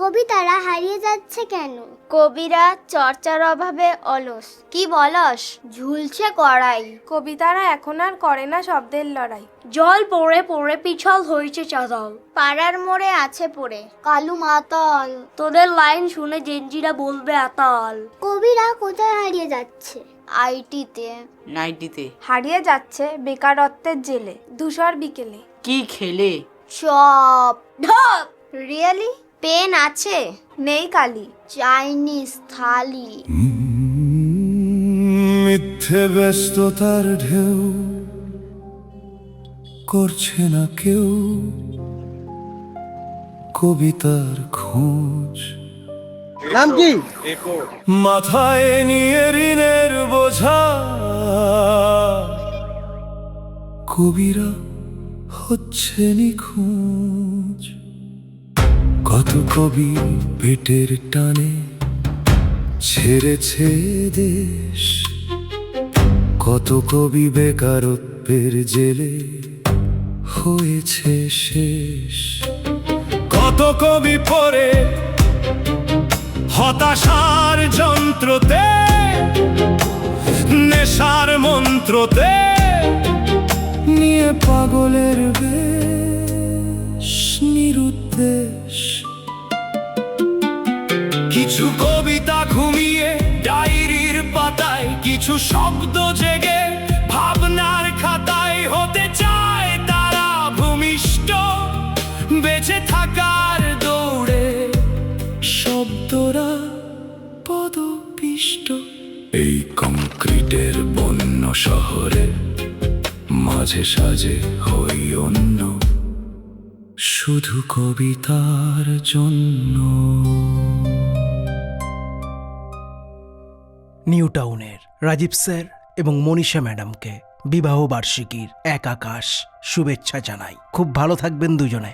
কবিতারা হারিয়ে যাচ্ছে কেন? কবিরা চর্চার অভাবে অলস। কি বলস? ঝুলছে কড়াই। কবিতারা এখন আর করে না শব্দের লড়াই। জল পড়ে পড়ে পিছল হয়েছে চাতাল। পাড়ার মোড়ে আছে পড়ে কালু মাতাল। তোদের লাইন শুনে জেনজিরা বলবে আতাল। কবিরা কোথায় হারিয়ে যাচ্ছে? আইটিতে, নাইটিতে। হারিয়ে যাচ্ছে বেকারত্বের জেলে, ধূসর বিকেলে। কি খেলে? চপ ঢপ। রিয়েলি? পেন আছে? নেই কালি। চাইনিজ থালি। মিথ্যে ব্যস্ততার ঢেউ করছে না কেউ কবিতার খোঁজ। নাম কি? মাথায় নিয়ে ঋণের বোঝা কবিরা হচ্ছে নিখোঁজ। কত কবি পেটের টানে ছেড়েছে দেশ, কত কবি বেকারত্বের জেলে হয়েছে শেষ। কত কবি পড়ে হতাশার যন্ত্রতে, নেশার মন্ত্রতে নিয়ে পাগলের বেশ নিরুদ্দেশ। কিছু কবিতা ঘুমিয়ে ডায়েরির পাতায়, কিছু শব্দ জেগে ভাবনার খাতায়। হতে চায় তারা ভূমিষ্ঠ বেঁচে থাকার দৌড়ে, শব্দরা পদপিষ্ট। এই কংক্রিটের বন্য শহরে মাঝে সাজে হই অন্য, শুধু কবিতার জন্য। নিউ টাউনের রাজীব স্যার এবং মনীষা ম্যাডামকে বিবাহ বার্ষিকীর এক আকাশ শুভেচ্ছা জানাই। খুব ভালো থাকবেন দুজনে।